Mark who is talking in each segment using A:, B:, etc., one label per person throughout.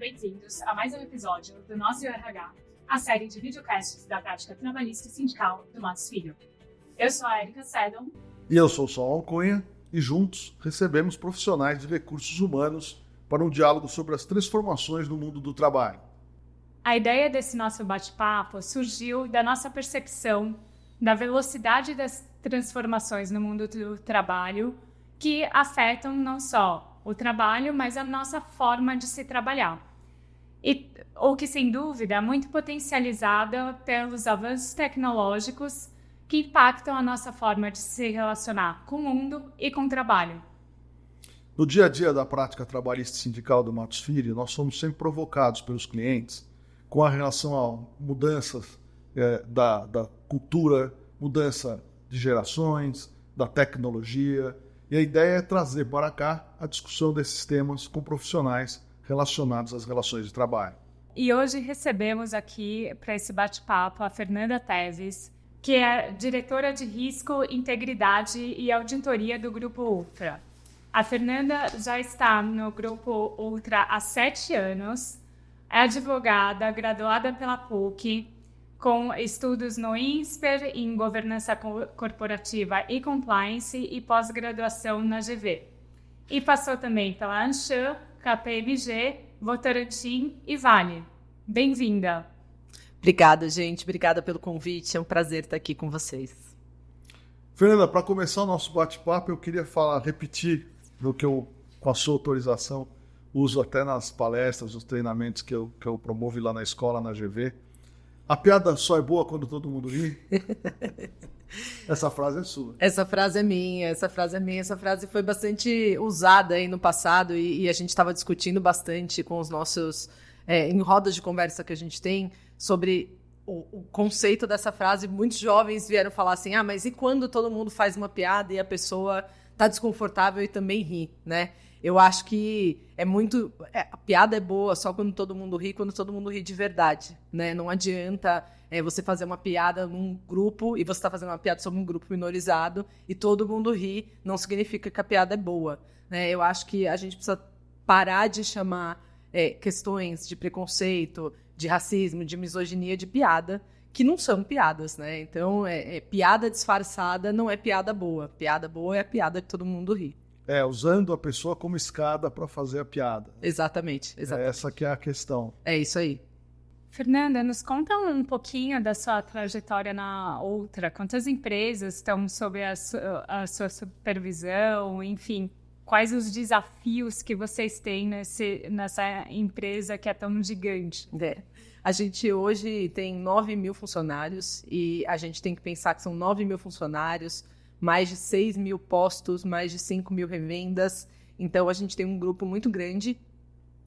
A: bem-vindos a mais um episódio do Nosso RH, a série de videocasts da prática trabalhista e sindical do Matos Filho. Eu sou a Erika Seddon.
B: E eu sou o Saul Cunha, e juntos recebemos profissionais de recursos humanos para um diálogo sobre as transformações no mundo do trabalho.
A: A ideia desse nosso bate-papo surgiu da nossa percepção da velocidade das transformações no mundo do trabalho que afetam não só o trabalho, mas a nossa forma de se trabalhar. Ou que, sem dúvida, é muito potencializada pelos avanços tecnológicos que impactam a nossa forma de se relacionar com o mundo e com o trabalho.
B: No dia a dia da prática trabalhista e sindical do Matos Filho, nós somos sempre provocados pelos clientes com a relação a mudanças da cultura, mudança de gerações, da tecnologia. E a ideia é trazer para cá a discussão desses temas com profissionais relacionados às relações de trabalho.
A: E hoje recebemos aqui para esse bate-papo a Fernanda Teves, que é diretora de Risco, Integridade e Auditoria do Grupo Ultra. A Fernanda já está no Grupo Ultra há 7 anos, é advogada, graduada pela PUC, com estudos no INSPER em Governança Corporativa e Compliance e pós-graduação na GV. E passou também pela Anshan, KPMG, Votorantim e Vale. Bem-vinda!
C: Obrigada, gente. Obrigada pelo convite. É um prazer estar aqui com vocês.
B: Fernanda, para começar o nosso bate-papo, eu queria repetir do que eu, com a sua autorização, uso até nas palestras, nos treinamentos que eu promovo lá na escola, na GV. A piada só é boa quando todo mundo ri? Essa frase é sua.
C: Essa frase é minha. Essa frase foi bastante usada aí no passado e a gente estava discutindo bastante com os nossos... em rodas de conversa que a gente tem sobre o conceito dessa frase. Muitos jovens vieram falar assim, mas e quando todo mundo faz uma piada e a pessoa está desconfortável e também ri, né? Eu acho que a piada é boa só quando todo mundo ri de verdade, né? Não adianta você fazer uma piada num grupo e você está fazendo uma piada sobre um grupo minorizado e todo mundo ri, não significa que a piada é boa, né? Eu acho que a gente precisa parar de chamar questões de preconceito, de racismo, de misoginia de piada, que não são piadas, né? Então, piada disfarçada não é piada boa. Piada boa é a piada que todo mundo ri.
B: Usando a pessoa como escada para fazer a piada.
C: Exatamente.
B: Essa que é a questão.
C: É isso aí.
A: Fernanda, nos conta um pouquinho da sua trajetória na Ultra. Quantas empresas estão sob a sua supervisão? Enfim, quais os desafios que vocês têm nessa empresa que é tão gigante?
C: A gente hoje tem 9 mil funcionários e a gente tem que pensar que são 9 mil funcionários, mais de 6 mil postos, mais de 5 mil revendas. Então, a gente tem um grupo muito grande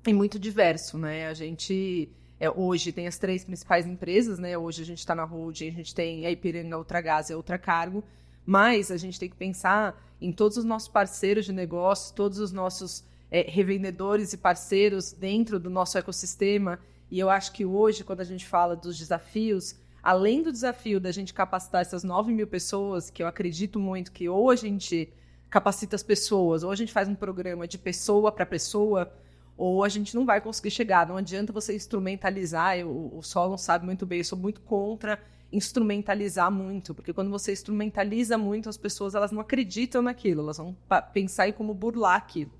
C: e muito diverso, né? A gente hoje tem as 3 principais empresas, né? Hoje a gente está na holding, a gente tem a Ipiranga, a Ultragas e a Ultracargo, mas a gente tem que pensar em todos os nossos parceiros de negócio, todos os nossos revendedores e parceiros dentro do nosso ecossistema. E eu acho que hoje, quando a gente fala dos desafios, além do desafio da gente capacitar essas 9 mil pessoas, que eu acredito muito que ou a gente capacita as pessoas, ou a gente faz um programa de pessoa para pessoa, ou a gente não vai conseguir chegar. Não adianta você instrumentalizar. O Solon sabe muito bem, eu sou muito contra instrumentalizar muito, porque quando você instrumentaliza muito, as pessoas elas não acreditam naquilo, elas vão pensar em como burlar aquilo.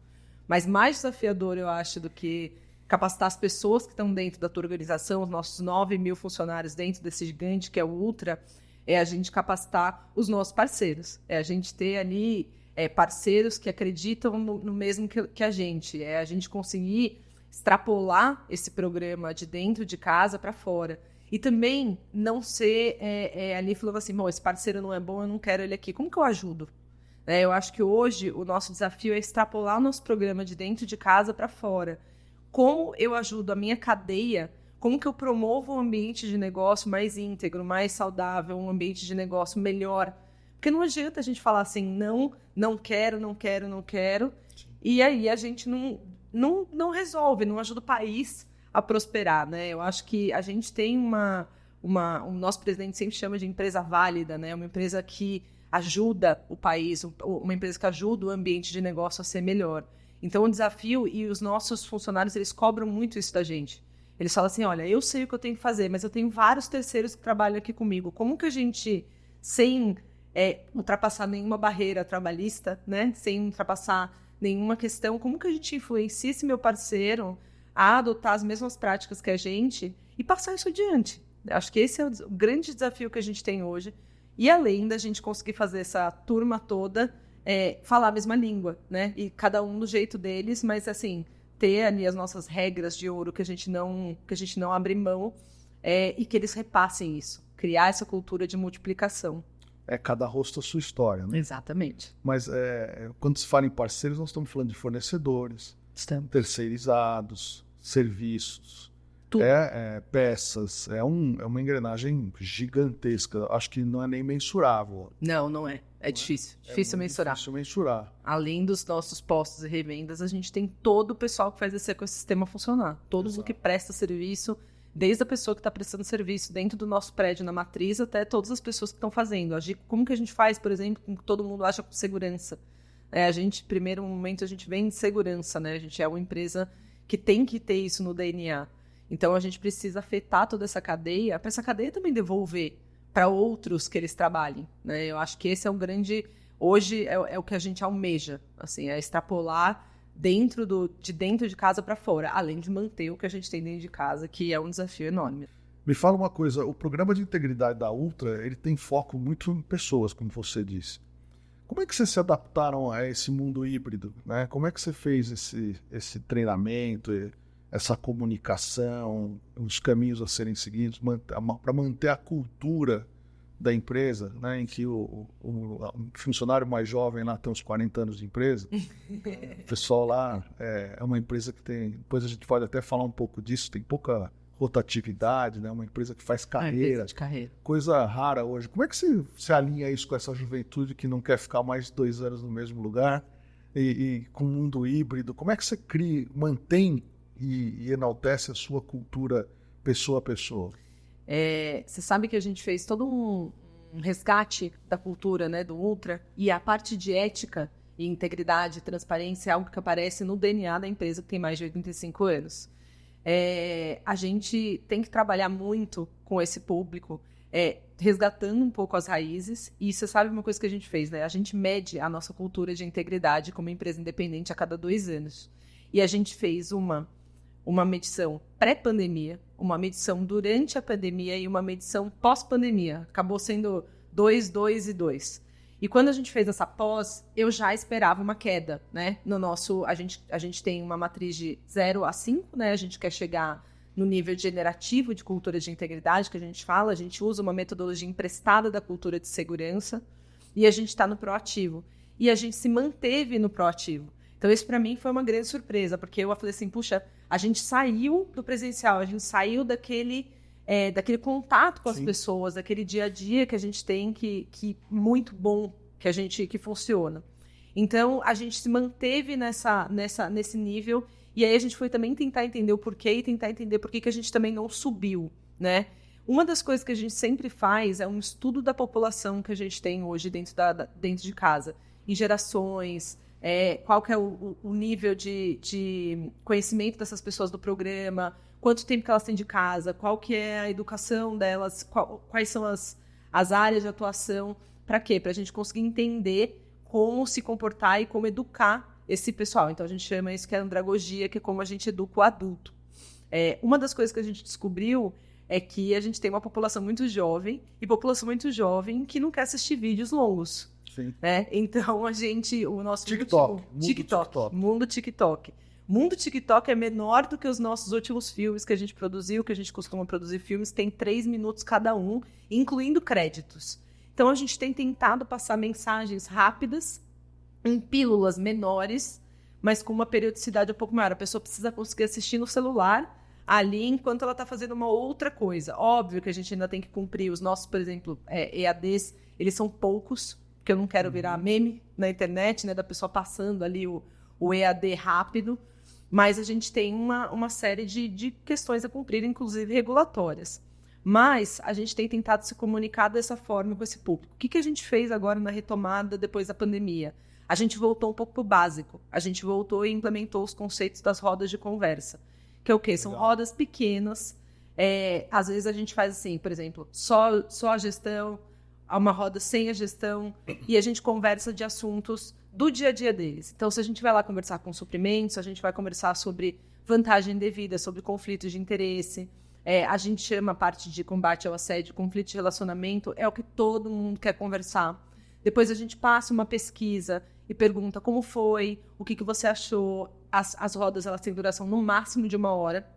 C: Mas mais desafiador, eu acho, do que capacitar as pessoas que estão dentro da tua organização, os nossos 9 mil funcionários dentro desse gigante que é o Ultra, é a gente capacitar os nossos parceiros. É a gente ter ali parceiros que acreditam no mesmo que a gente. É a gente conseguir extrapolar esse programa de dentro de casa para fora. E também não ser ali falando assim, esse parceiro não é bom, eu não quero ele aqui. Como que eu ajudo? Eu acho que hoje o nosso desafio é extrapolar o nosso programa de dentro de casa para fora. Como eu ajudo a minha cadeia, como que eu promovo um ambiente de negócio mais íntegro, mais saudável, um ambiente de negócio melhor. Porque não adianta a gente falar assim, não quero, e aí a gente não resolve, não ajuda o país a prosperar, né? Eu acho que a gente tem o nosso presidente sempre chama de empresa válida, né? Uma empresa que ajuda o país, uma empresa que ajuda o ambiente de negócio a ser melhor. Então, o desafio, e os nossos funcionários, eles cobram muito isso da gente. Eles falam assim, olha, eu sei o que eu tenho que fazer, mas eu tenho vários terceiros que trabalham aqui comigo. Como que a gente, sem ultrapassar nenhuma barreira trabalhista, né? Sem ultrapassar nenhuma questão, como que a gente influencia esse meu parceiro a adotar as mesmas práticas que a gente e passar isso adiante? Acho que esse é o grande desafio que a gente tem hoje. E além da gente conseguir fazer essa turma toda falar a mesma língua, né? E cada um do jeito deles, mas assim, ter ali as nossas regras de ouro que a gente não abre mão e que eles repassem isso. Criar essa cultura de multiplicação.
B: Cada rosto a sua história, né?
C: Exatamente.
B: Mas quando se fala em parceiros, nós estamos falando de fornecedores, terceirizados, serviços, peças. É uma engrenagem gigantesca. Acho que não é nem mensurável.
C: Não é. É difícil. Difícil mensurar.
B: Difícil mensurar.
C: Além dos nossos postos e revendas, a gente tem todo o pessoal que faz esse ecossistema funcionar. Todo mundo que presta serviço, desde a pessoa que está prestando serviço dentro do nosso prédio na matriz, até todas as pessoas que estão fazendo. Como que a gente faz, por exemplo, com que todo mundo acha com segurança? A gente, primeiro momento, a gente vem de segurança, né? A gente é uma empresa que tem que ter isso no DNA. Então, a gente precisa afetar toda essa cadeia, para essa cadeia também devolver para outros que eles trabalhem, né? Eu acho que esse é o grande... Hoje é o que a gente almeja, assim, é extrapolar de dentro de casa para fora, além de manter o que a gente tem dentro de casa, que é um desafio enorme.
B: Me fala uma coisa, o programa de integridade da Ultra, ele tem foco muito em pessoas, como você disse. Como é que vocês se adaptaram a esse mundo híbrido, né? Como é que você fez esse treinamento, essa comunicação, os caminhos a serem seguidos para manter a cultura da empresa, né, em que o funcionário mais jovem lá tem uns 40 anos de empresa. O pessoal lá é uma empresa que tem... Depois a gente pode até falar um pouco disso, tem pouca rotatividade, né, uma empresa que faz carreira, coisa rara hoje. Como é que você alinha isso com essa juventude que não quer ficar mais de 2 anos no mesmo lugar e com o mundo híbrido? Como é que você mantém e enaltece a sua cultura pessoa a pessoa?
C: Você sabe que a gente fez todo um resgate da cultura, né, do Ultra, e a parte de ética e integridade e transparência é algo que aparece no DNA da empresa que tem mais de 85 anos. A gente tem que trabalhar muito com esse público, resgatando um pouco as raízes, e você sabe uma coisa que a gente fez, né? A gente mede a nossa cultura de integridade como empresa independente a cada 2 anos. E a gente fez uma medição pré-pandemia, uma medição durante a pandemia e uma medição pós-pandemia. Acabou sendo 2, 2 e 2. E quando a gente fez essa pós, eu já esperava uma queda, né? A gente tem uma matriz de 0 a 5, né? A gente quer chegar no nível generativo de cultura de integridade, que a gente fala. A gente usa uma metodologia emprestada da cultura de segurança e a gente está no proativo. E a gente se manteve no proativo. Então, isso para mim foi uma grande surpresa, porque eu falei assim, puxa, a gente saiu do presencial, a gente saiu daquele contato com as pessoas, daquele dia a dia que a gente tem, que muito bom, que funciona. Então, a gente se manteve nesse nível, e aí a gente foi também tentar entender o porquê e tentar entender por que a gente também não subiu, né? Uma das coisas que a gente sempre faz é um estudo da população que a gente tem hoje dentro de casa, em gerações, qual que é o nível de conhecimento dessas pessoas do programa, quanto tempo que elas têm de casa, qual que é a educação delas, quais são as áreas de atuação, para quê? Para a gente conseguir entender como se comportar e como educar esse pessoal. Então, a gente chama isso que é andragogia, que é como a gente educa o adulto. Uma das coisas que a gente descobriu é que a gente tem uma população muito jovem, e população muito jovem que não quer assistir vídeos longos.
B: Sim.
C: Né? Então, o nosso mundo TikTok. Mundo TikTok é menor do que os nossos últimos filmes que a gente produziu, que a gente costuma produzir filmes, tem 3 minutos cada um, incluindo créditos. Então, a gente tem tentado passar mensagens rápidas, em pílulas menores, mas com uma periodicidade um pouco maior. A pessoa precisa conseguir assistir no celular ali enquanto ela está fazendo uma outra coisa. Óbvio que a gente ainda tem que cumprir os nossos, por exemplo, EADs, eles são poucos, porque eu não quero virar meme na internet, né, da pessoa passando ali o EAD rápido, mas a gente tem uma série de questões a cumprir, inclusive regulatórias. Mas a gente tem tentado se comunicar dessa forma com esse público. O que a gente fez agora na retomada depois da pandemia? a gente voltou um pouco para o básico. A gente voltou e implementou os conceitos das rodas de conversa. Que é o quê? São rodas pequenas. Às vezes a gente faz assim, por exemplo, só a gestão, uma roda sem a gestão, e a gente conversa de assuntos do dia a dia deles. Então, se a gente vai lá conversar com suprimentos, a gente vai conversar sobre vantagem devida, sobre conflitos de interesse. A gente chama a parte de combate ao assédio, conflito de relacionamento, é o que todo mundo quer conversar. Depois a gente passa uma pesquisa e pergunta como foi, o que você achou. As rodas elas têm duração no máximo de 1 hora,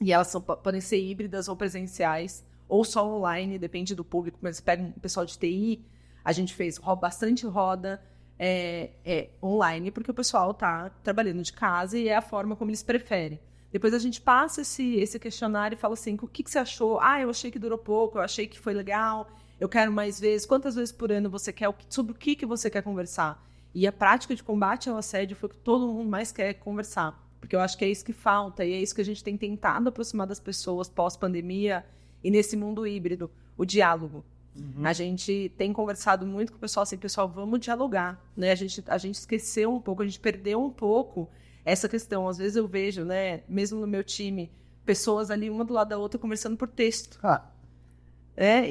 C: e elas podem ser híbridas ou presenciais, ou só online, depende do público. Mas pega um pessoal de TI, a gente fez bastante roda online, porque o pessoal está trabalhando de casa e é a forma como eles preferem. Depois a gente passa esse questionário e fala assim, o que você achou? Eu achei que durou pouco, eu achei que foi legal, eu quero mais vezes. Quantas vezes por ano você quer? Sobre o que você quer conversar? E a prática de combate ao assédio foi o que todo mundo mais quer conversar. Porque eu acho que é isso que falta e é isso que a gente tem tentado aproximar das pessoas pós-pandemia e nesse mundo híbrido, o diálogo. A gente tem conversado muito com o pessoal assim, pessoal, vamos dialogar, né? A gente esqueceu um pouco, a gente perdeu um pouco essa questão. Às vezes eu vejo, né, mesmo no meu time, pessoas ali uma do lado da outra conversando por texto.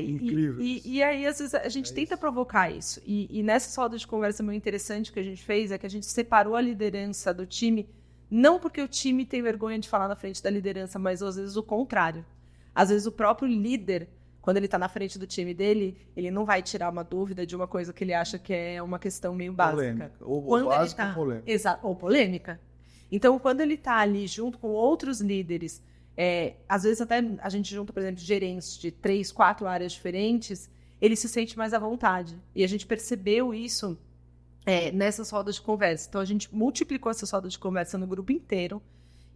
B: Incrível.
C: E aí, às vezes, a gente tenta provocar isso. E nessa roda de conversa muito interessante que a gente fez é que a gente separou a liderança do time, não porque o time tem vergonha de falar na frente da liderança, mas às vezes o contrário. Às vezes o próprio líder, quando ele está na frente do time dele, ele não vai tirar uma dúvida de uma coisa que ele acha que é uma questão meio básica.
B: Polêmica.
C: Exato, ou polêmica. Então, quando ele está ali junto com outros líderes, às vezes até a gente junta, por exemplo, gerentes de 3, 4 áreas diferentes, ele se sente mais à vontade. E a gente percebeu isso nessas rodas de conversa. Então, a gente multiplicou essas rodas de conversa no grupo inteiro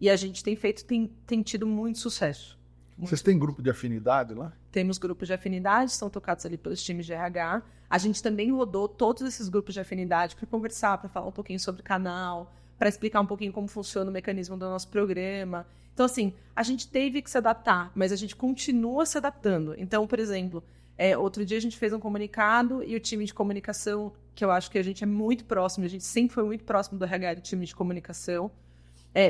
C: e a gente tem tido muito sucesso.
B: Vocês têm grupo de afinidade lá?
C: Temos grupos de afinidade, são tocados ali pelos times de RH. A gente também rodou todos esses grupos de afinidade para conversar, para falar um pouquinho sobre o canal, para explicar um pouquinho como funciona o mecanismo do nosso programa. Então, assim, a gente teve que se adaptar, mas a gente continua se adaptando. Então, por exemplo, outro dia a gente fez um comunicado e o time de comunicação, que eu acho que a gente é muito próximo, a gente sempre foi muito próximo do RH do time de comunicação,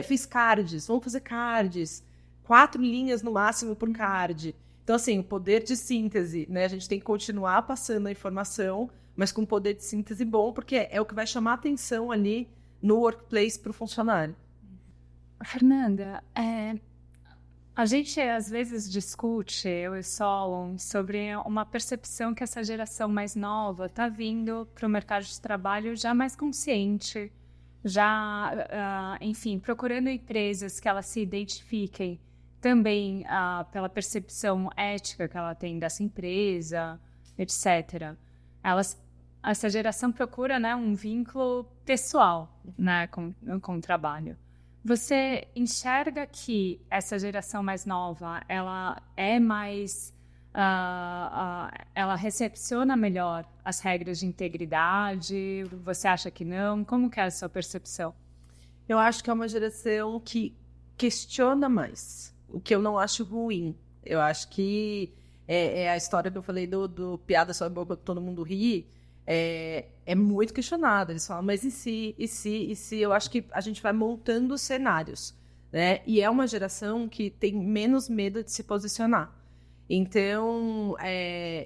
C: fiz cards, vamos fazer cards, 4 linhas no máximo por card. Então, assim, o poder de síntese, né? A gente tem que continuar passando a informação, mas com poder de síntese bom, porque é o que vai chamar a atenção ali no workplace para o funcionário.
A: Fernanda, a gente às vezes discute, eu e Solon, sobre uma percepção que essa geração mais nova está vindo para o mercado de trabalho já mais consciente, já, enfim, procurando empresas que elas se identifiquem também pela percepção ética que ela tem dessa empresa, etc. Essa geração procura, né, um vínculo pessoal, né, com o trabalho. Você enxerga que essa geração mais nova, ela é mais... ela recepciona melhor as regras de integridade? Você acha que não? Como que é a sua percepção?
C: Eu acho que é uma geração que questiona mais, o que eu não acho ruim. Eu acho que a história que eu falei do piada sobre a boca, todo mundo ri, é muito questionada. Eles falam, mas e se, e se, e se? Eu acho que a gente vai montando cenários, né? E é uma geração que tem menos medo de se posicionar. Então,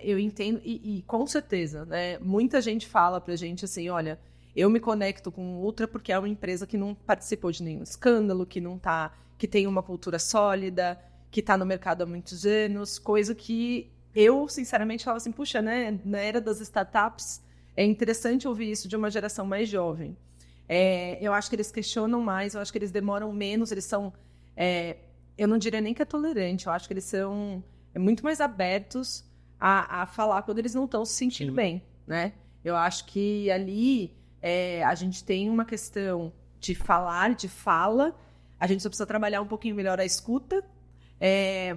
C: eu entendo, e com certeza, né? Muita gente fala pra gente assim, olha, eu me conecto com o Ultra porque é uma empresa que não participou de nenhum escândalo, que tem uma cultura sólida, que está no mercado há muitos anos, coisa que eu, sinceramente, falo assim, puxa, né? Na era das startups, é interessante ouvir isso de uma geração mais jovem. Eu acho que eles questionam mais, eu acho que eles demoram menos, eles são... eu não diria nem que é tolerante, eu acho que eles são muito mais abertos a falar quando eles não estão se sentindo bem, né? Eu acho que ali a gente tem uma questão de falar, de fala, a gente só precisa trabalhar um pouquinho melhor a escuta,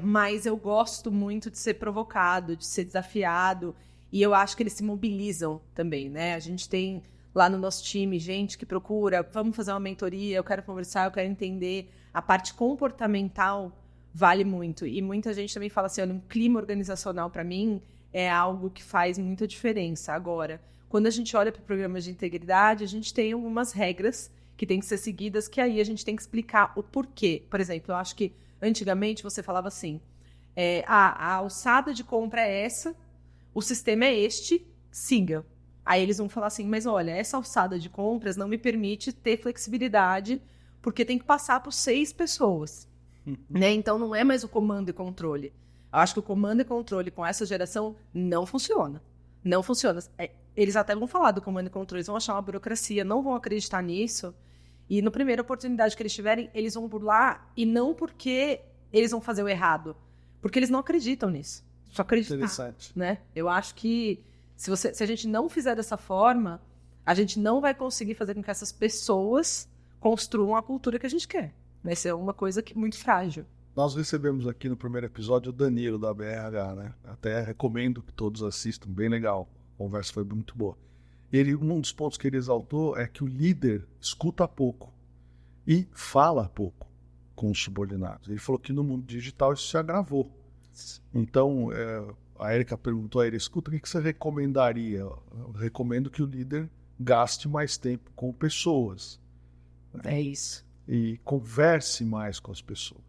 C: mas eu gosto muito de ser provocado, de ser desafiado, e eu acho que eles se mobilizam também, né? A gente tem lá no nosso time gente que procura, vamos fazer uma mentoria, eu quero conversar, eu quero entender. A parte comportamental vale muito. E muita gente também fala assim, olha, um clima organizacional para mim é algo que faz muita diferença. Agora, quando a gente olha para o programa de integridade, a gente tem algumas regras que têm que ser seguidas, que aí a gente tem que explicar o porquê. Por exemplo, eu acho que antigamente você falava assim, a alçada de compra é essa, o sistema é este, siga. Aí eles vão falar assim, mas olha, essa alçada de compras não me permite ter flexibilidade, porque tem que passar por 6 pessoas. Né? Então não é mais o comando e controle. Eu acho que o comando e controle com essa geração não funciona. Não funciona. Eles até vão falar do comando e controle, eles vão achar uma burocracia, não vão acreditar nisso. E na primeira oportunidade que eles tiverem, eles vão burlar, e não porque eles vão fazer o errado, porque eles não acreditam nisso. Só acreditar.
B: Interessante.
C: Né? Eu acho que se a gente não fizer dessa forma, a gente não vai conseguir fazer com que essas pessoas construam a cultura que a gente quer. Vai ser uma coisa muito frágil.
B: Nós recebemos aqui no primeiro episódio o Danilo, da BRH, né? Até recomendo que todos assistam, bem legal. A conversa foi muito boa. Um dos pontos que ele exaltou é que o líder escuta pouco e fala pouco com os subordinados. Ele falou que no mundo digital isso se agravou. Então, a Érica perguntou a ele, escuta, o que você recomendaria? Eu recomendo que o líder gaste mais tempo com pessoas.
C: É isso.
B: E converse mais com as pessoas.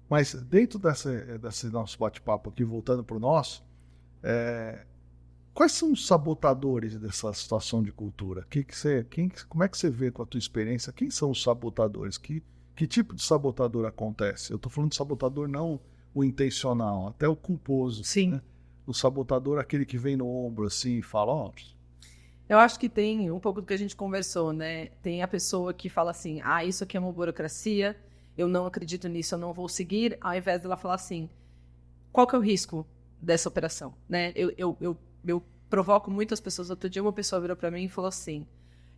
B: Mas dentro desse nosso bate-papo aqui, voltando para o nosso, quais são os sabotadores dessa situação de cultura? Como é que você vê com a tua experiência? Quem são os sabotadores? Que tipo de sabotador acontece? Eu estou falando de sabotador não o intencional, até o culposo.
C: Sim.
B: Né? O sabotador, aquele que vem no ombro assim e fala,
C: Eu acho que tem um pouco do que a gente conversou, né? Tem a pessoa que fala assim, isso aqui é uma burocracia, eu não acredito nisso, eu não vou seguir, ao invés dela falar assim, qual que é o risco dessa operação? Né? Eu provoco muitas pessoas. Outro dia uma pessoa virou para mim e falou assim,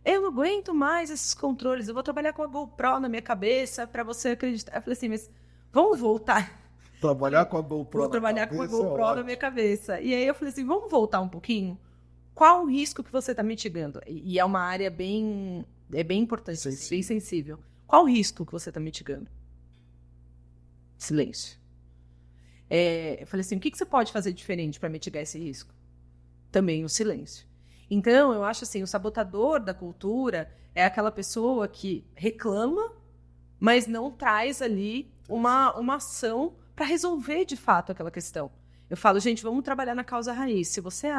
C: eu não aguento mais esses controles, eu vou trabalhar com a GoPro na minha cabeça para você acreditar. Eu falei assim, mas vamos voltar.
B: Trabalhar com a GoPro
C: Vou trabalhar com a GoPro na minha cabeça. E aí eu falei assim, vamos voltar um pouquinho? Qual o risco que você está mitigando? E é uma área bem importante, bem sensível. Qual o risco que você está mitigando? Silêncio. Eu falei assim, o que você pode fazer diferente para mitigar esse risco? Também o silêncio. Então, eu acho assim, o sabotador da cultura é aquela pessoa que reclama, mas não traz ali uma ação para resolver de fato aquela questão. Eu falo, gente, vamos trabalhar na causa raiz. Se você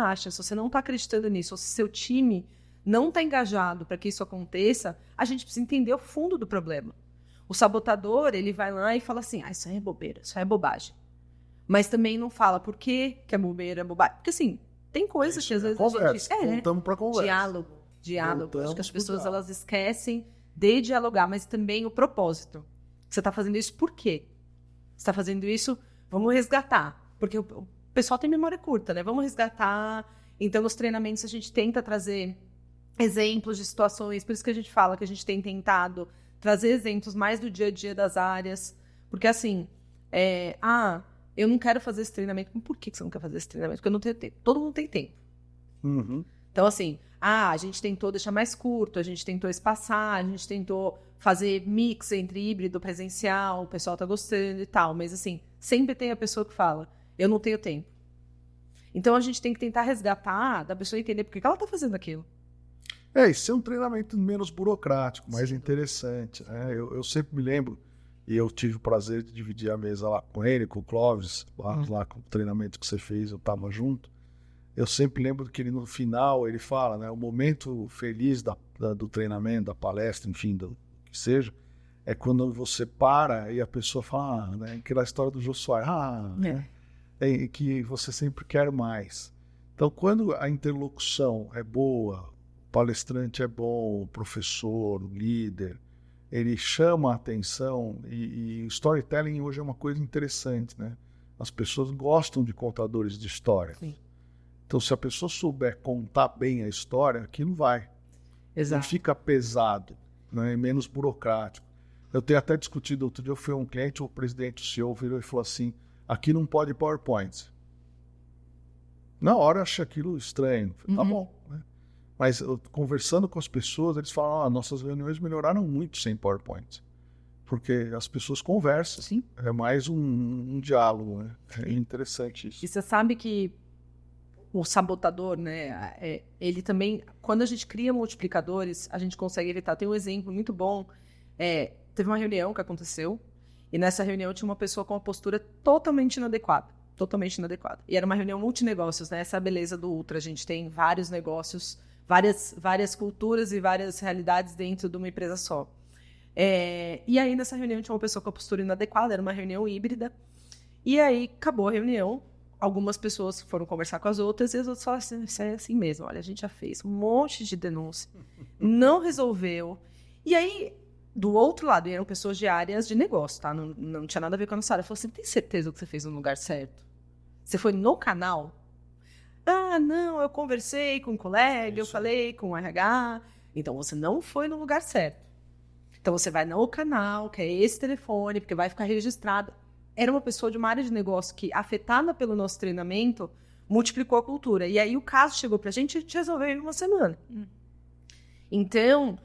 C: não está acreditando nisso, ou se seu time não está engajado para que isso aconteça, a gente precisa entender o fundo do problema. O sabotador, ele vai lá e fala assim, isso aí é bobeira, isso aí é bobagem. Mas também não fala por que é bobeira, é bobagem. Porque assim, tem coisas que às vezes
B: conversa, voltamos para conversa.
C: Diálogo. Acho que as pessoas elas esquecem de dialogar, mas também o propósito. Você está fazendo isso por quê? Você está fazendo isso, vamos resgatar. Porque o pessoal tem memória curta, né? Vamos resgatar. Então, nos treinamentos, a gente tenta trazer exemplos de situações. Por isso que a gente fala que a gente tem tentado trazer exemplos mais do dia a dia das áreas. Porque, assim, eu não quero fazer esse treinamento. Por que você não quer fazer esse treinamento? Porque eu não tenho tempo. Todo mundo tem tempo.
B: Uhum.
C: Então, assim, a gente tentou deixar mais curto, a gente tentou espaçar, a gente tentou fazer mix entre híbrido, presencial, o pessoal tá gostando e tal. Mas, assim, sempre tem a pessoa que fala, eu não tenho tempo. Então, a gente tem que tentar resgatar da pessoa entender por que ela tá fazendo aquilo.
B: Isso é um treinamento menos burocrático, mais interessante. Né? Eu sempre me lembro, e eu tive o prazer de dividir a mesa lá com ele, com o Clóvis, lá com o treinamento que você fez, eu estava junto. Eu sempre lembro que ele, no final, ele fala, né, o momento feliz do treinamento, da palestra, enfim, do que seja, é quando você para e a pessoa fala, né, aquela história do Jô Soares, né, que você sempre quer mais. Então, quando a interlocução é boa, o palestrante é bom, o professor, o líder, ele chama a atenção e o storytelling hoje é uma coisa interessante, né? As pessoas gostam de contadores de história.
C: Sim.
B: Então, se a pessoa souber contar bem a história, aquilo vai.
C: Exato.
B: Não fica pesado, né? É menos burocrático. Eu tenho até discutido, outro dia eu fui a um cliente, o presidente, o CEO, virou e falou assim, aqui não pode PowerPoint. Na hora eu achei aquilo estranho. Falei, tá bom, né? Mas conversando com as pessoas, eles falam, nossas reuniões melhoraram muito sem PowerPoint. Porque as pessoas conversam.
C: Sim.
B: É mais um diálogo, né? É interessante isso.
C: E você sabe que o sabotador, né? Ele também, quando a gente cria multiplicadores, a gente consegue evitar. Tem um exemplo muito bom. Teve uma reunião que aconteceu, e nessa reunião tinha uma pessoa com uma postura totalmente inadequada. Totalmente inadequada. E era uma reunião multinegócios, né? Essa é a beleza do Ultra. A gente tem vários negócios, várias culturas e várias realidades dentro de uma empresa só. E aí, nessa reunião, tinha uma pessoa com a postura inadequada, era uma reunião híbrida. E aí, acabou a reunião, algumas pessoas foram conversar com as outras, e as outras falaram assim, isso é assim mesmo, olha, a gente já fez um monte de denúncia, não resolveu. E aí, do outro lado, eram pessoas de áreas de negócio, tá? Não tinha nada a ver com a nossa área. Eu falei, você tem certeza que você fez no lugar certo? Você foi no canal? Ah, não, eu conversei com um colega, eu falei com o RH. Então, você não foi no lugar certo. Então, você vai no canal, que é esse telefone, porque vai ficar registrado. Era uma pessoa de uma área de negócio que, afetada pelo nosso treinamento, multiplicou a cultura. E aí, o caso chegou pra gente e a gente resolveu em uma semana. Então,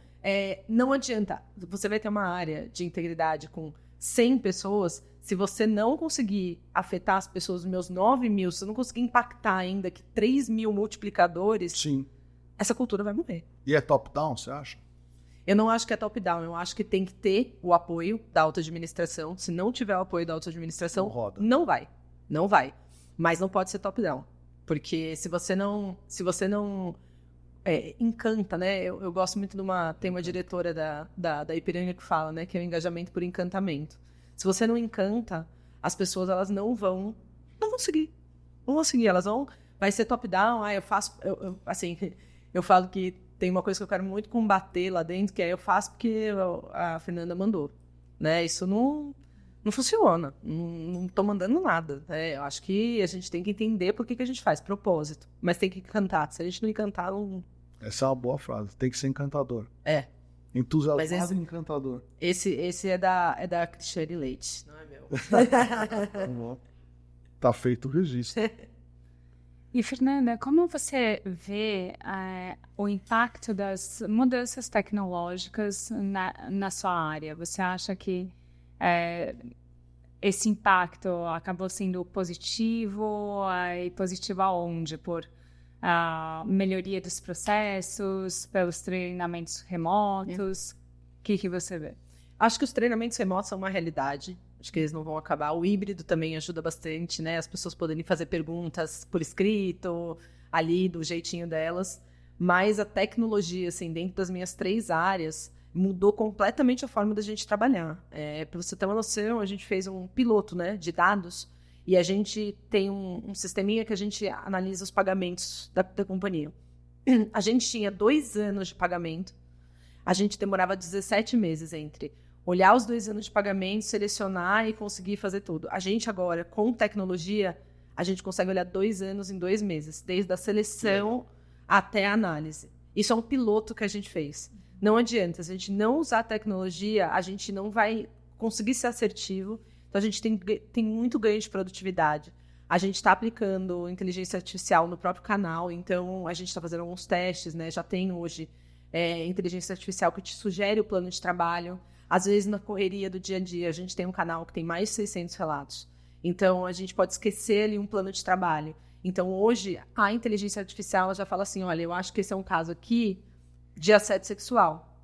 C: não adianta. Você vai ter uma área de integridade com 100 pessoas. Se você não conseguir afetar as pessoas, os meus 9 mil, se você não conseguir impactar ainda que 3 mil multiplicadores,
B: Sim.
C: essa cultura vai morrer.
B: E é top-down, você acha?
C: Eu não acho que é top-down, eu acho que tem que ter o apoio da auto-administração. Se não tiver o apoio da auto-administração,
B: Não roda.
C: não vai. Não vai. Mas não pode ser top-down. Porque se você não encanta, né? Eu gosto muito tem uma diretora da Ipiranga que fala, né? Que é o engajamento por encantamento. Se você não encanta, as pessoas elas não vão seguir. Não vão seguir, vai ser top-down, eu falo que tem uma coisa que eu quero muito combater lá dentro, que eu faço porque a Fernanda mandou, né? Isso não funciona, não tô mandando nada, né? Eu acho que a gente tem que entender por que a gente faz, propósito, mas tem que encantar. Se a gente não encantar, não...
B: Essa é uma boa frase, tem que ser encantador.
C: Mas
B: e encantador.
C: Esse é da Cristiane Leite, não é meu.
B: Tá feito o registro.
A: E, Fernanda, como você vê o impacto das mudanças tecnológicas na sua área? Você acha que esse impacto acabou sendo positivo? E positivo aonde? Por melhoria dos processos, pelos treinamentos remotos? O que você vê?
C: Acho que os treinamentos remotos são uma realidade. Acho que eles não vão acabar. O híbrido também ajuda bastante, né? As pessoas poderem fazer perguntas por escrito, ali, do jeitinho delas. Mas a tecnologia, assim, dentro das minhas 3 áreas, mudou completamente a forma da gente trabalhar. Para você ter uma noção, a gente fez um piloto, né, de dados, e a gente tem um sisteminha que a gente analisa os pagamentos da companhia. A gente tinha 2 anos de pagamento. A gente demorava 17 meses entre olhar os 2 anos de pagamento, selecionar e conseguir fazer tudo. A gente agora, com tecnologia, a gente consegue olhar 2 anos em 2 meses, desde a seleção até a análise. Isso é um piloto que a gente fez. Não adianta, se a gente não usar a tecnologia, a gente não vai conseguir ser assertivo. Então, a gente tem muito ganho de produtividade. A gente está aplicando inteligência artificial no próprio canal, então a gente está fazendo alguns testes, né? Já tem hoje inteligência artificial que te sugere o plano de trabalho. Às vezes, na correria do dia a dia, a gente tem um canal que tem mais de 600 relatos. Então, a gente pode esquecer ali um plano de trabalho. Então, hoje, a inteligência artificial já fala assim, olha, eu acho que esse é um caso aqui de assédio sexual.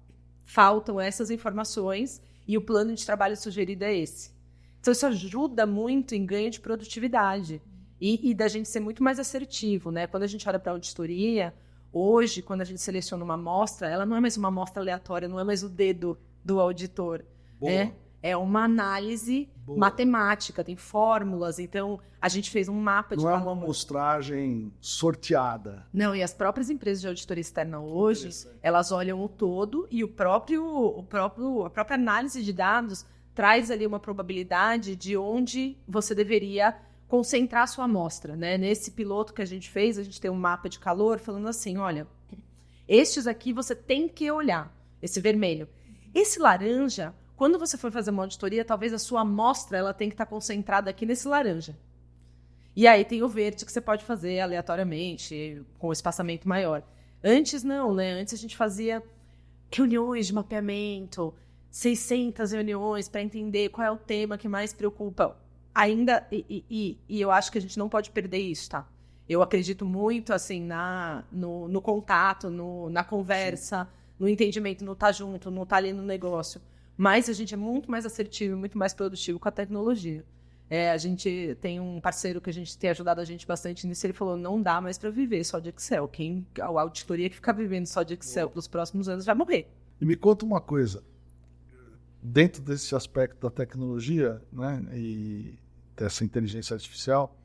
C: Faltam essas informações e o plano de trabalho sugerido é esse. Então, isso ajuda muito em ganho de produtividade e da gente ser muito mais assertivo, né? Quando a gente olha para a auditoria, hoje, quando a gente seleciona uma amostra, ela não é mais uma amostra aleatória, não é mais o dedo do auditor. É uma análise matemática, tem fórmulas. Então, a gente fez um mapa de
B: valor.
C: Não
B: é uma amostragem sorteada.
C: Não, e as próprias empresas de auditoria externa hoje, elas olham o todo e a própria análise de dados traz ali uma probabilidade de onde você deveria concentrar a sua amostra, né? Nesse piloto que a gente fez, a gente tem um mapa de calor falando assim, olha, estes aqui você tem que olhar, esse vermelho. Esse laranja, quando você for fazer uma auditoria, talvez a sua amostra ela tem que estar concentrada aqui nesse laranja. E aí tem o verde que você pode fazer aleatoriamente, com espaçamento maior. Antes não, né? Antes a gente fazia reuniões de mapeamento, 600 reuniões para entender qual é o tema que mais preocupa. Ainda, e eu acho que a gente não pode perder isso, tá? Eu acredito muito, assim, no contato, na conversa, no entendimento, no estar junto, no estar ali no negócio. Mas a gente é muito mais assertivo, muito mais produtivo com a tecnologia. A gente tem um parceiro que a gente tem ajudado a gente bastante nisso. Ele falou, não dá mais para viver só de Excel. A auditoria que ficar vivendo só de Excel pelos próximos anos vai morrer.
B: E me conta uma coisa. Dentro desse aspecto da tecnologia, né, e dessa inteligência artificial,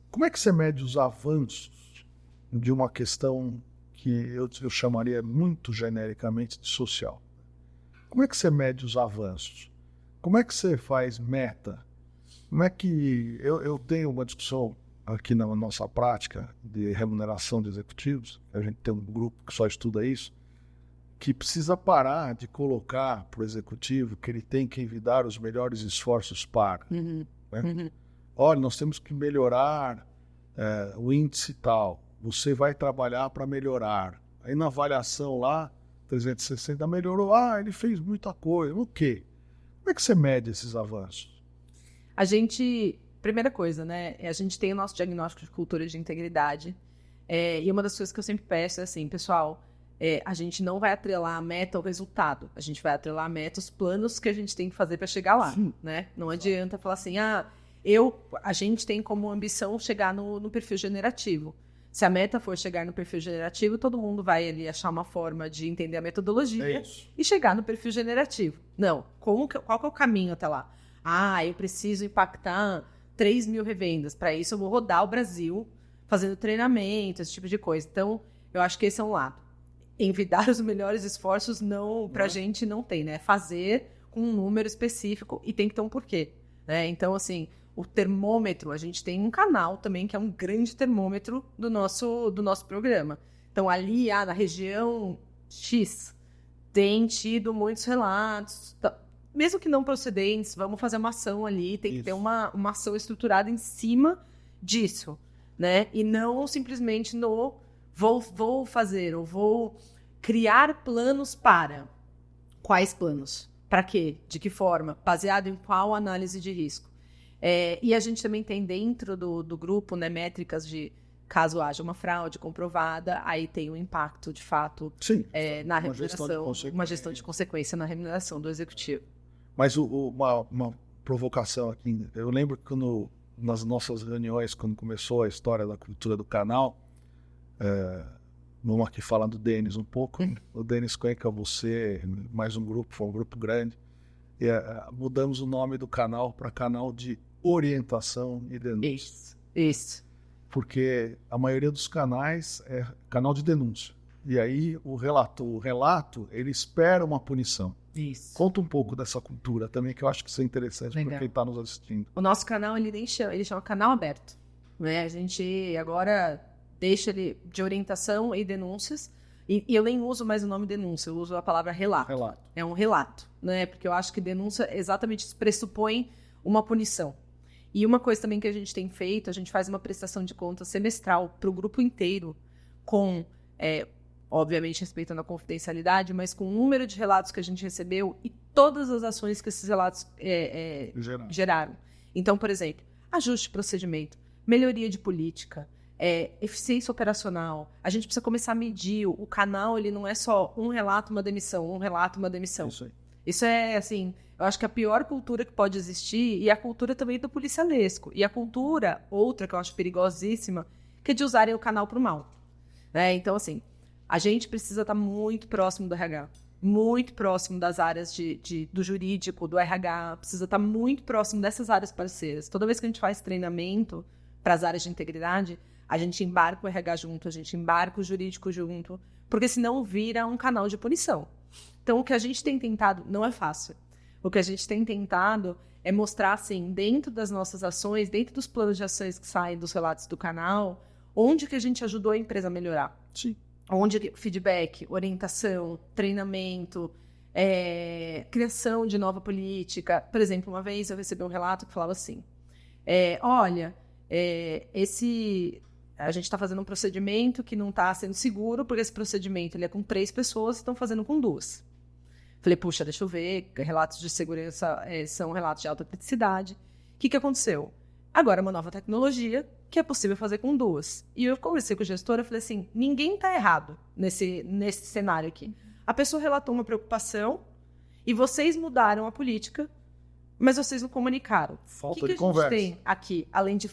B: como é que você mede os avanços de uma questão que eu chamaria muito genericamente de social? Como é que você mede os avanços? Como é que você faz meta? Como é que... Eu tenho uma discussão aqui na nossa prática de remuneração de executivos, a gente tem um grupo que só estuda isso, que precisa parar de colocar para o executivo que ele tem que envidar os melhores esforços para. Né? Olha, nós temos que melhorar o índice tal, você vai trabalhar para melhorar. Aí na avaliação lá, 360 melhorou, ele fez muita coisa, o quê? Como é que você mede esses avanços?
C: A gente, primeira coisa, né, a gente tem o nosso diagnóstico de cultura de integridade, e uma das coisas que eu sempre peço é assim, pessoal, a gente não vai atrelar a meta ao resultado, a gente vai atrelar a meta os planos que a gente tem que fazer para chegar lá, né? Não adianta falar assim, a gente tem como ambição chegar no perfil generativo. Se a meta for chegar no perfil generativo, todo mundo vai ali achar uma forma de entender a metodologia e chegar no perfil generativo. Não, qual que é o caminho até lá? Eu preciso impactar 3 mil revendas. Para isso, eu vou rodar o Brasil fazendo treinamento, esse tipo de coisa. Então, eu acho que esse é um lado. Envidar os melhores esforços, para a gente não tem, né? Fazer com um número específico e tem que ter um porquê, né? Então, assim, o termômetro, a gente tem um canal também que é um grande termômetro do nosso programa. Então, ali, na região X, tem tido muitos relatos... Mesmo que não procedentes, vamos fazer uma ação ali, tem que ter uma ação estruturada em cima disso, né? E não simplesmente vou fazer, ou vou criar planos para. Quais planos? Para quê? De que forma? Baseado em qual análise de risco? E a gente também tem dentro do grupo, né, métricas de caso haja uma fraude comprovada, aí tem um impacto, de fato, na remuneração, uma gestão de consequência na remuneração do executivo.
B: Mas uma provocação aqui, eu lembro que nas nossas reuniões, quando começou a história da cultura do canal, vamos aqui falar do Denis um pouco, o Denis Cuenca, você, mais um grupo, foi um grupo grande, e mudamos o nome do canal para canal de orientação e denúncia.
C: Isso.
B: Porque a maioria dos canais é canal de denúncia. E aí o relato, ele espera uma punição.
C: Isso.
B: Conta um pouco dessa cultura também, que eu acho que isso é interessante para quem está nos assistindo.
C: O nosso canal, ele chama canal aberto. Né? A gente agora deixa ele de orientação e denúncias. E eu nem uso mais o nome denúncia, eu uso a palavra relato. É um relato, né? Porque eu acho que denúncia exatamente pressupõe uma punição. E uma coisa também que a gente tem feito, a gente faz uma prestação de contas semestral para o grupo inteiro, com... obviamente respeitando a confidencialidade, mas com o número de relatos que a gente recebeu e todas as ações que esses relatos geraram. Então, por exemplo, ajuste de procedimento, melhoria de política, eficiência operacional. A gente precisa começar a medir. O canal, ele não é só um relato, uma demissão, um relato, uma demissão.
B: Isso aí.
C: Isso é, assim, eu acho que a pior cultura que pode existir, e a cultura também do policialesco. E a cultura, outra que eu acho perigosíssima, que é de usarem o canal para o mal. Né? Então, assim, a gente precisa estar muito próximo do RH, muito próximo das áreas do jurídico, do RH, precisa estar muito próximo dessas áreas parceiras. Toda vez que a gente faz treinamento para as áreas de integridade, a gente embarca o RH junto, a gente embarca o jurídico junto, porque senão vira um canal de punição. Então, o que a gente tem tentado, não é fácil, o que a gente tem tentado é mostrar, assim, dentro das nossas ações, dentro dos planos de ações que saem dos relatos do canal, onde que a gente ajudou a empresa a melhorar.
B: Sim.
C: Onde feedback, orientação, treinamento, criação de nova política. Por exemplo, uma vez eu recebi um relato que falava assim, a gente está fazendo um procedimento que não está sendo seguro, porque esse procedimento ele é com 3 pessoas e estão fazendo com 2. Falei, puxa, deixa eu ver, relatos de segurança são relatos de alta criticidade. O que aconteceu? Agora, uma nova tecnologia que é possível fazer com 2. E eu conversei com o gestor, eu falei assim, ninguém está errado nesse cenário aqui. A pessoa relatou uma preocupação e vocês mudaram a política, mas vocês não comunicaram.
B: Falta de conversa.
C: A gente tem aqui, além de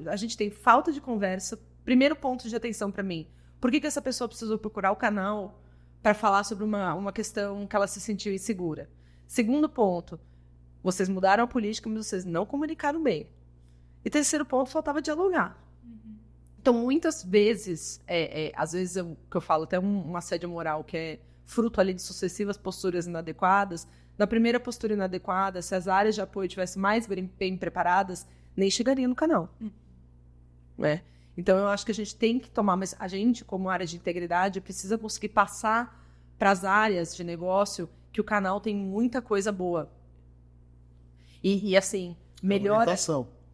C: a gente tem falta de conversa. Primeiro ponto de atenção para mim. Por que essa pessoa precisou procurar o canal para falar sobre uma questão que ela se sentiu insegura? Segundo ponto, vocês mudaram a política, mas vocês não comunicaram bem. E terceiro ponto, faltava dialogar. Então, muitas vezes, às vezes, que eu falo até um assédio moral, que é fruto ali de sucessivas posturas inadequadas. Na primeira postura inadequada, se as áreas de apoio estivessem mais bem preparadas, nem chegaria no canal. Né? Então, eu acho que a gente tem que tomar, mas a gente, como área de integridade, precisa conseguir passar para as áreas de negócio que o canal tem muita coisa boa. E assim, melhora...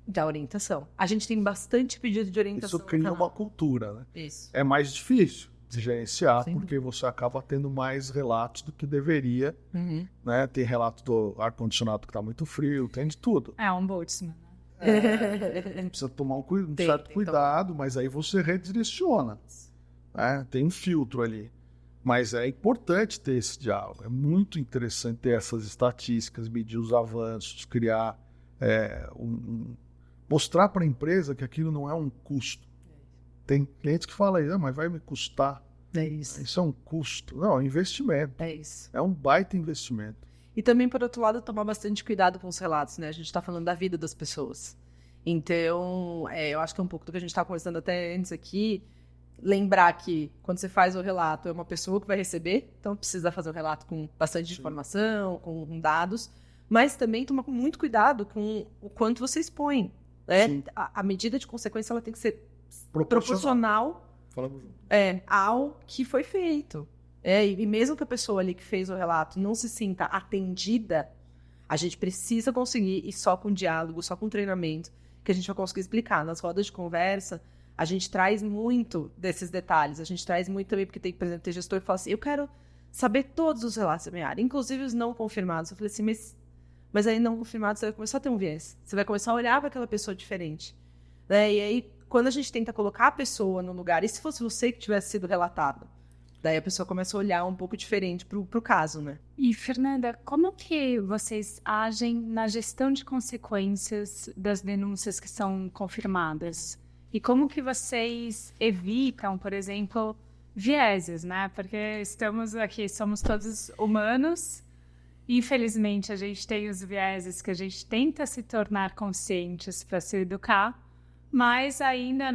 C: Da orientação. A gente tem bastante pedido de orientação.
B: Isso cria uma cultura, né?
C: Isso.
B: É mais difícil de gerenciar,
C: Sim.
B: porque você acaba tendo mais relatos do que deveria. Né? Tem relato do ar-condicionado que está muito frio, tem de tudo.
A: É um ombudsman.
B: Precisa tomar um certo cuidado, mas aí você redireciona. Né? Tem um filtro ali. Mas é importante ter esse diálogo. É muito interessante ter essas estatísticas, medir os avanços, criar mostrar para a empresa que aquilo não é um custo. Tem clientes que falam aí, mas vai me custar.
C: É isso.
B: Isso é um custo. Não, é um investimento.
C: É isso.
B: É um baita investimento.
C: E também, por outro lado, tomar bastante cuidado com os relatos, né? A gente está falando da vida das pessoas. Então, eu acho que é um pouco do que a gente estava conversando até antes aqui. Lembrar que, quando você faz o relato, é uma pessoa que vai receber, então precisa fazer o relato com bastante informação, com dados, mas também tomar muito cuidado com o quanto você expõe. Né? A medida de consequência ela tem que ser proporcional ao que foi feito. E mesmo que a pessoa ali que fez o relato não se sinta atendida, a gente precisa conseguir, e só com diálogo, só com treinamento, que a gente vai conseguir explicar. Nas rodas de conversa, a gente traz muito desses detalhes. A gente traz muito também, porque tem, por exemplo, tem gestor que fala assim, eu quero saber todos os relatos da minha área, inclusive os não confirmados. Eu falei assim, mas aí não confirmado, você vai começar a ter um viés. Você vai começar a olhar para aquela pessoa diferente. Né? E aí, quando a gente tenta colocar a pessoa no lugar, e se fosse você que tivesse sido relatado? Daí a pessoa começa a olhar um pouco diferente pro caso, né?
A: E, Fernanda, como que vocês agem na gestão de consequências das denúncias que são confirmadas? E como que vocês evitam, por exemplo, vieses, né? Porque estamos aqui, somos todos humanos. Infelizmente, a gente tem os vieses que a gente tenta se tornar conscientes para se educar, mas ainda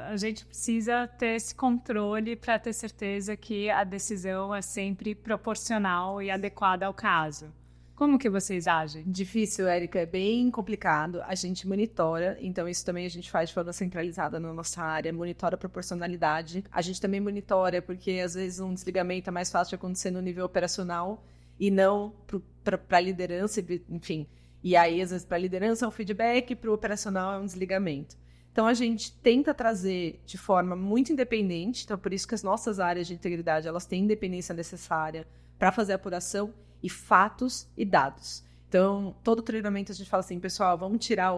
A: a gente precisa ter esse controle para ter certeza que a decisão é sempre proporcional e adequada ao caso. Como que vocês agem?
C: Difícil, Érica, é bem complicado. A gente monitora, então isso também a gente faz de forma centralizada na nossa área, monitora a proporcionalidade. A gente também monitora porque às vezes um desligamento é mais fácil de acontecer no nível operacional e não para a liderança, enfim. E aí, às vezes, para a liderança é um feedback, para o operacional é um desligamento. Então, a gente tenta trazer de forma muito independente, então por isso que as nossas áreas de integridade, elas têm independência necessária para fazer a apuração e fatos e dados. Então, todo treinamento a gente fala assim, pessoal, vamos tirar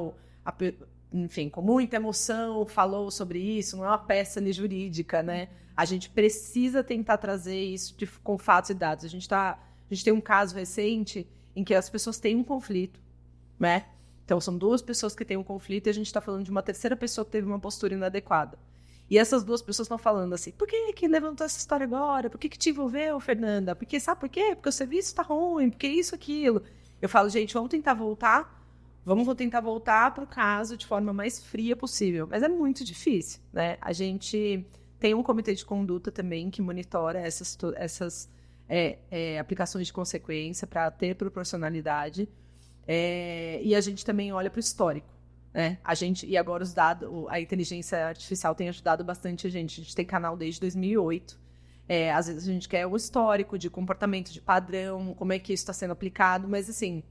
C: enfim, com muita emoção, falou sobre isso, não é uma peça jurídica, né? A gente precisa tentar trazer isso com fatos e dados. A gente tem um caso recente em que as pessoas têm um conflito, né? Então, são 2 pessoas que têm um conflito e a gente está falando de uma terceira pessoa que teve uma postura inadequada. E essas 2 pessoas estão falando assim, por que levantou essa história agora? Por que te envolveu, Fernanda? Porque, sabe por quê? Porque o serviço está ruim, porque isso, aquilo. Eu falo, gente, vamos tentar voltar para o caso de forma mais fria possível. Mas é muito difícil, né? A gente tem um comitê de conduta também que monitora essas aplicações de consequência para ter proporcionalidade. E a gente também olha para o histórico. Né? E agora os dados, a inteligência artificial tem ajudado bastante a gente. A gente tem canal desde 2008. Às vezes a gente quer o histórico de comportamento, de padrão, como é que isso está sendo aplicado, mas assim,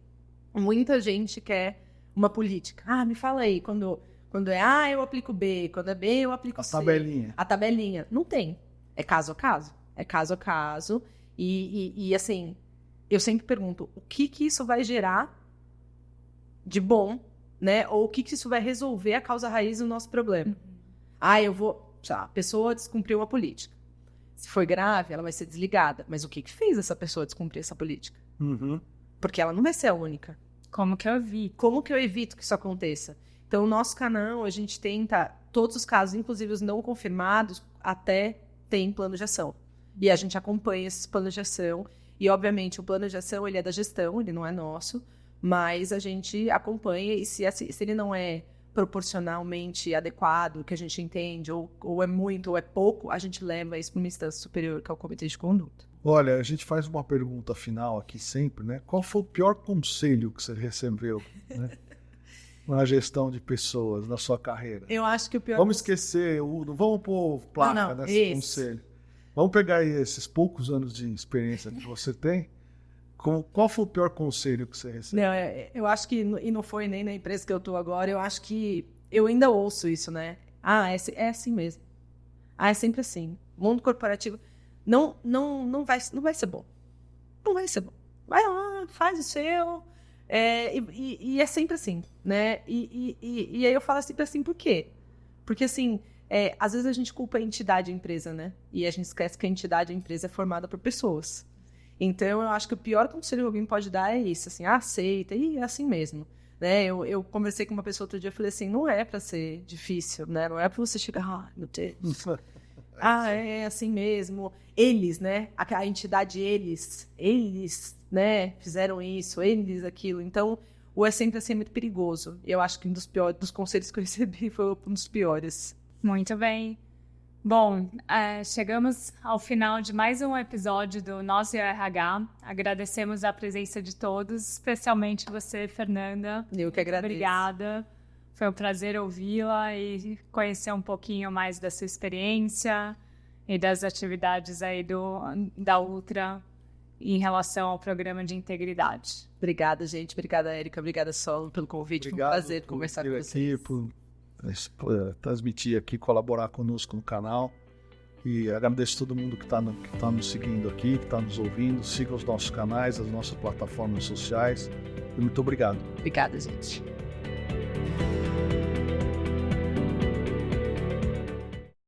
C: muita gente quer uma política. Me fala aí, quando é A, eu aplico B, quando é B, eu aplico C. A tabelinha. Não tem. É caso a caso. É caso a caso. E assim, eu sempre pergunto, o que isso vai gerar de bom né? Ou o que isso vai resolver a causa raiz do nosso problema. A pessoa descumpriu uma política. Se foi grave, ela vai ser desligada. Mas o que fez essa pessoa descumprir essa política? Porque ela não vai ser a única.
A: Como que eu evito?
C: Como que eu evito que isso aconteça? Então, no nosso canal, a gente tenta, todos os casos, inclusive os não confirmados, até tem plano de ação. E a gente acompanha esses planos de ação. E, obviamente, o plano de ação, ele é da gestão, ele não é nosso. Mas a gente acompanha e se ele não é proporcionalmente adequado, que a gente entende, ou é muito ou é pouco, a gente leva isso para uma instância superior, que é o Comitê de Conduta.
B: Olha, a gente faz uma pergunta final aqui sempre, né? Qual foi o pior conselho que você recebeu, né? Na gestão de pessoas, na sua carreira?
C: Eu acho que o pior...
B: Vamos esquecer, vamos pôr placa nesse conselho. Vamos pegar aí esses poucos anos de experiência que você tem. Qual foi o pior conselho que você recebeu?
C: Não, eu acho que, e não foi nem na empresa que eu estou agora, eu acho que eu ainda ouço isso, né? É assim mesmo. É sempre assim. Mundo corporativo não vai ser bom. Não vai ser bom. Vai lá, faz o seu. E é sempre assim, né? E aí eu falo sempre assim, por quê? Porque, assim, às vezes a gente culpa a entidade a empresa, né? E a gente esquece que a entidade a empresa é formada por pessoas. Então, eu acho que o pior conselho que alguém pode dar é isso, assim, aceita, e é assim mesmo. Né? Eu conversei com uma pessoa outro dia e falei assim, não é para ser difícil, né? Não é para você chegar, meu Deus, é assim mesmo. Eles, né? A entidade, eles, né? Fizeram isso, eles aquilo. Então, o é sempre assim, é muito perigoso. E eu acho que um dos conselhos que eu recebi foi um dos piores.
A: Muito bem. Bom, chegamos ao final de mais um episódio do Nós e o RH. Agradecemos a presença de todos, especialmente você, Fernanda.
C: Eu que agradeço.
A: Obrigada. Foi um prazer ouvi-la e conhecer um pouquinho mais da sua experiência e das atividades aí da Ultra em relação ao programa de integridade.
C: Obrigada, gente. Obrigada, Érica. Obrigada, Solon, pelo convite.
B: Obrigado.
C: Foi um prazer conversar com vocês.
B: Por transmitir aqui, colaborar conosco no canal. E agradeço a todo mundo que está nos seguindo aqui, que está nos ouvindo. Siga os nossos canais, as nossas plataformas sociais. E muito obrigado.
C: Obrigada, gente.